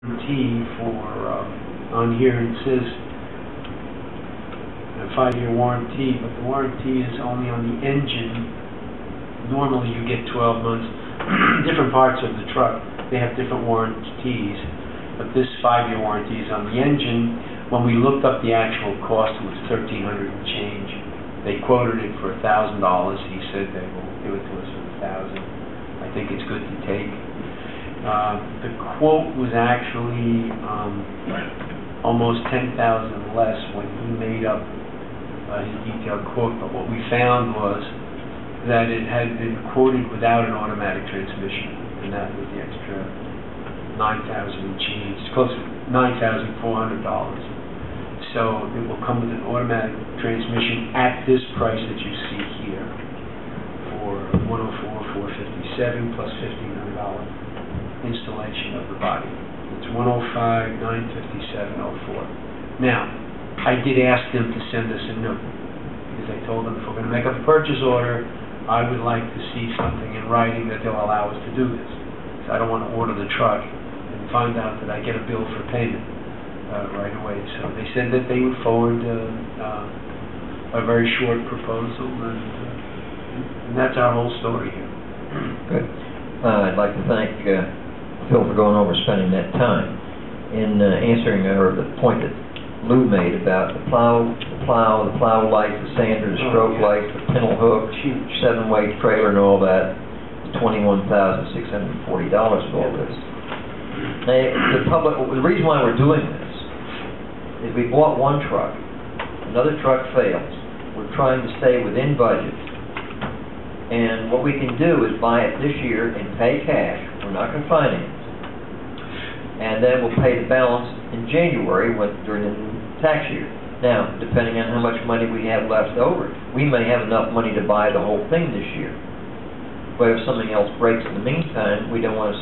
warranty for, on here it says a 5-year warranty, but the warranty is only on the engine. Normally you get 12 months. Different parts of the truck, they have different warranties, but this 5-year warranty is on the engine. When we looked up the actual cost, it was $1,300 and change. They quoted it for $1,000. He said they will give it to us for $1,000. I think it's good to take. The quote was actually almost $10,000 less when he made up his detailed quote, but what we found was that it had been quoted without an automatic transmission, and that was the extra $9,000 and change. It's close to $9,400. So it will come with an automatic transmission at this price that you see here for $104,457 plus $1,500 installation of the body. It's $105,957.04. Now, I did ask them to send us a note because I told them if we're going to make up a purchase order, I would like to see something in writing that they'll allow us to do this. So I don't want to order the truck and find out that I get a bill for payment right away. So they said that they would forward a very short proposal, and that's our whole story here. Good. I'd like to thank Phil for going over spending that time in answering the point that Lou made about the plow light, the sander, the stroke light, the pintle hook, 7-way trailer, and all that. $21,640 for all this. Now, the reason why we're doing this is we bought one truck, another truck fails. We're trying to stay within budget, and what we can do is buy it this year and pay cash. We're not going to finance, and then we'll pay the balance in January during the tax year. Now, depending on how much money we have left over, we may have enough money to buy the whole thing this year. But if something else breaks in the meantime, we don't want to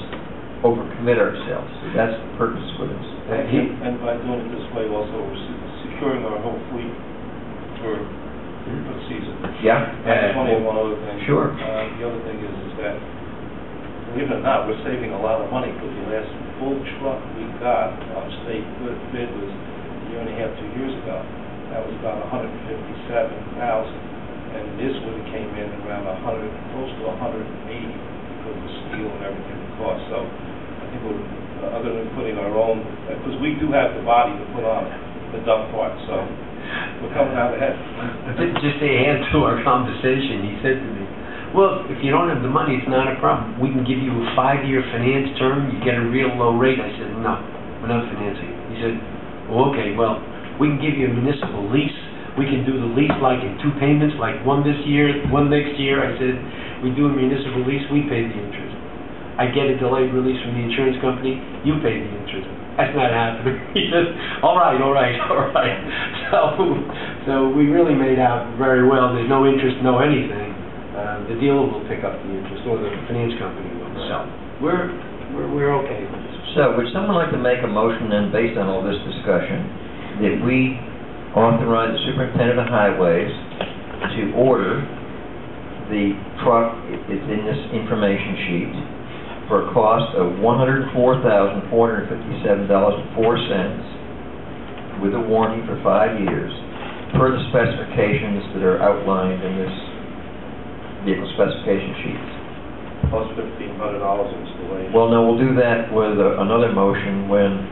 overcommit ourselves. So that's the purpose for this. And by doing it this way, also we're securing our whole fleet for the season. Yeah. That's one other thing. Sure. The other thing is that, believe it or not, we're saving a lot of money because the last full truck we got on state bid was a year and a half, 2 years ago. That was about $157,000, and this would have came in around close to $180 because of steel and everything it cost. So I think we're, other than putting our own, because we do have the body to put on the dump part, so we're coming out ahead. Just to add to our conversation, he said to me, well, if you don't have the money, it's not a problem. We can give you a 5-year finance term. You get a real low rate. I said, no, we're not financing. He said, well, okay, well, we can give you a municipal lease. We can do the lease like in 2 payments, like one this year, one next year. I said, we do a municipal lease, we pay the interest. I get a delayed release from the insurance company, you pay the interest. That's not happening. He says, all right. So we really made out very well. There's no interest, no anything. The dealer will pick up the interest, or the finance company will. So we're okay with this. So would someone like to make a motion then, based on all this discussion, that we authorize the superintendent of highways to order the truck, it's in this information sheet, for a cost of $104,457.04 with a warranty for 5 years per the specifications that are outlined in this vehicle specification sheets. Plus $1,500 installation. Well, no, we'll do that with another motion when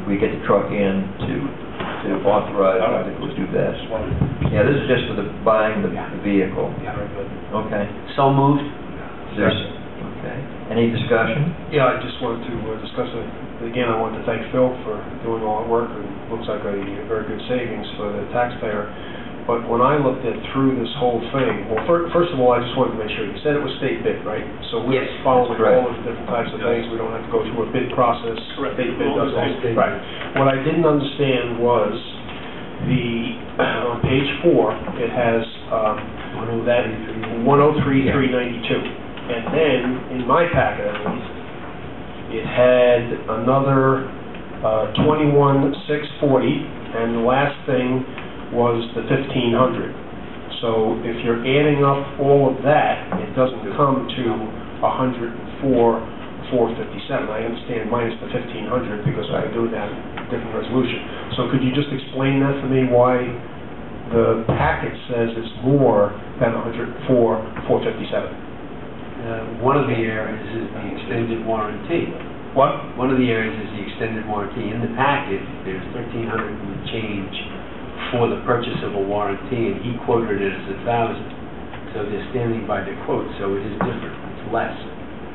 we get the truck in to authorize to do that. Yeah, this is just for buying the vehicle. Yeah, very good. Okay. So moved. Okay. Any discussion? Yeah, I just wanted to discuss it. Again, I want to thank Phil for doing all the work. It looks like a very good savings for the taxpayer. But when I looked through this whole thing, well, first of all, I just wanted to make sure. You said it was state bid, right? So we're following all of the different types of things. We don't have to go through a bid process. Correct. State bid does all. Right. What I didn't understand was on page 4, it has that 103,392. And then, in my packet at least, it had another 21,640, and the last thing was the 1,500. So if you're adding up all of that, it doesn't come to 104,457. 457. I understand minus the 1,500 because I do that in a different resolution. So could you just explain that for me, why the package says it's more than 457? One of the areas is the extended warranty. What? One of the areas is the extended warranty. In the package, there's $1,300 and change for the purchase of a warranty, and he quoted it as 1,000. So they're standing by their quote, so it is different. It's less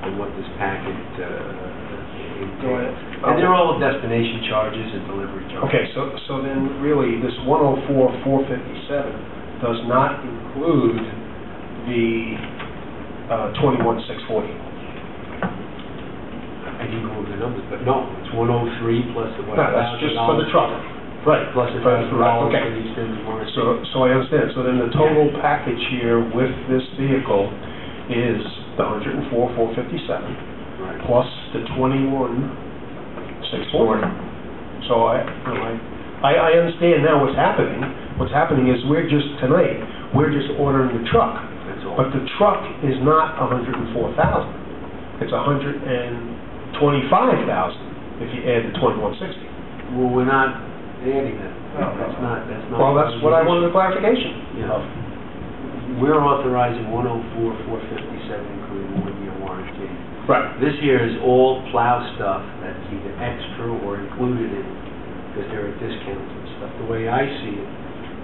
than what this packet entails. And they're all destination charges and delivery charges. Okay, so then really, this 104,457 does not include the 21,640. I can go over the numbers, but no, it's 103 plus the No, that's just for the truck. Right. Plus $1,000 Okay. for the extended warranty. So I understand. So then the total package here with this vehicle is the 104,457 Right. plus the 21,640. So I understand now what's happening. What's happening is we're just ordering the truck. That's all. But the truck is not 104,000. It's 125,000 if you add the 2160. Well, we're not adding that. That's not. Well, that's what I wanted a clarification. Yeah. We're authorizing 104,457, including 1-year warranty. Right. This here is all plow stuff that's either extra or included in, because there are discounts and stuff. The way I see it,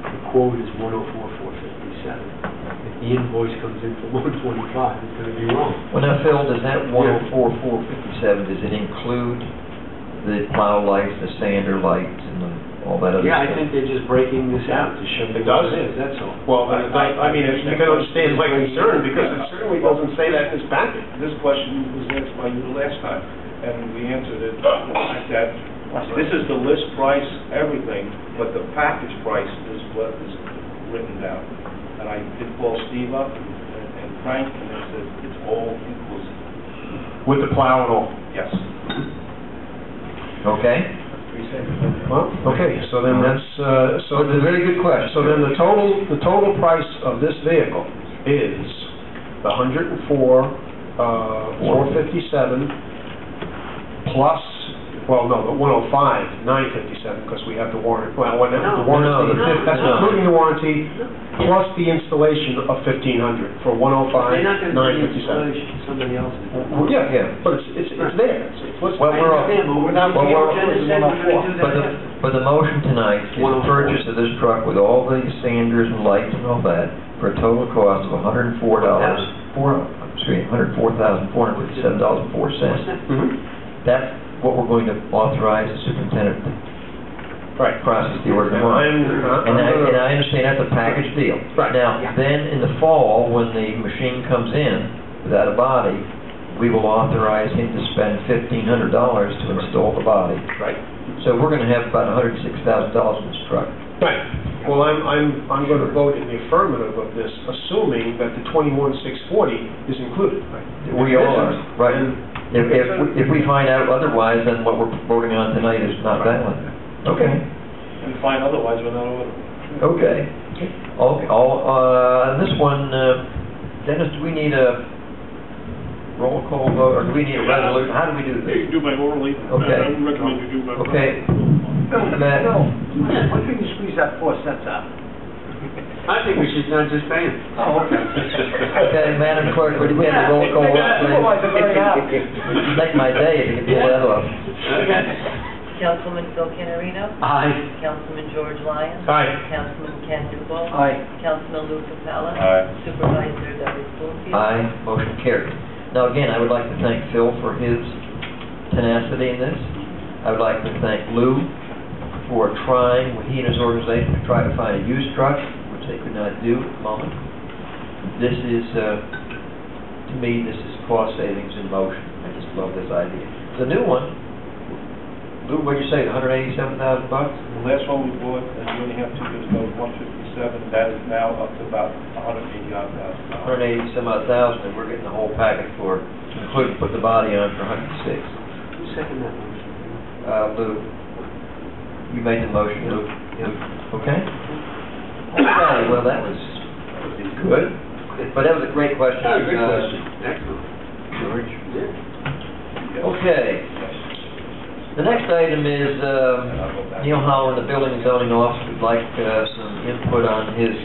the quote is 104,457. If the invoice comes in for 125, it's going to be wrong. Well, now, Phil, does that 104,457, does it include the plow lights, the sander lights, and all that other Yeah, stuff? I think they're just breaking this out to show It you what does? it is, that's all. Well, I mean, if you can understand my concern, because it certainly doesn't say that in this package. This question was asked by you the last time, and we answered it like that. This is the list price, everything, but the package price is what is written down. And I did call Steve up and Frank, and they said it's all inclusive. With the plow and all. Yes. Okay? Well, okay, so then that's, So it's a very good question. so then the total price of this vehicle is the 104,457 plus, well, no, the 105,957, because we have the warranty, the warranty, that's including the warranty, plus the installation of 1,500 for They're not going to do the 105,957. installation, somebody else is doing it. Well, yeah, but it's there. It's listed. Well, I understand, but we're not, Well, we're- Dennis said we're going to do that. But the motion tonight is the 104. purchase of this truck with all the sanders and lights and all that for a total cost of $104,457.04. Mhm. That's what we're going to authorize the superintendent to Right. process the order And tomorrow. I'm And gonna- I understand that's a package deal. Right. Now, then in the fall, when the machine comes in without a body, we will authorize him to spend $1,500 to install the body. Right. So we're going to have about $106,000 in this truck. Right. Well, I'm going to vote in the affirmative of this, assuming that the 21,640 is included. We all are, right. If we find out otherwise, then what we're voting on tonight is not valid. Okay. And find otherwise, we're not ordering. Okay. This one, Dennis, do we need a roll call vote, or do we need a resolution? How do we do You this? can do by orally. Okay. I would recommend you do by orally. Okay. Matt? Why couldn't you squeeze that 4 cents out? I think we should not just pay him. Oh, okay. Okay, Madam Clerk, would you get the roll call? Otherwise, I'm very happy. Make my day if you could pull that off. Councilman Phil Canarino? Aye. Councilman George Lyons? Aye. Councilman Ken Newbold? Aye. Councilman Lou Capella? Aye. Supervisor Douglas Bloomfield? Aye, motion carried. Now, again, I would like to thank Phil for his tenacity in this. I would like to thank Lou for trying, with he and his organization, to try to find a used truck, which they could not do at the moment. This is, to me, this is cost savings in motion. I just love this idea. The new one, Lou, what'd you say, $187,000? The last one we bought, a year and a half, 2 years ago, was 157. That is now up to about 180,000. 180 some odd thousand, and we're getting the whole package for, including put the body on for 106. Who seconded that motion? Lou, you made the motion, Lou? Yep. Okay? Okay, well, that was good, but that was a great question. Good question. Excellent. George? Yeah. Okay. The next item is Neil Howard, the Building and Zoning Officer, would like some input on his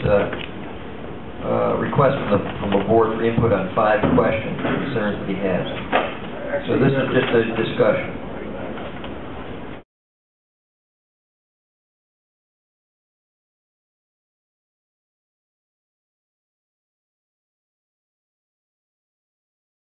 request from the board for input on 5 questions, concerns that he has. So this is just a discussion.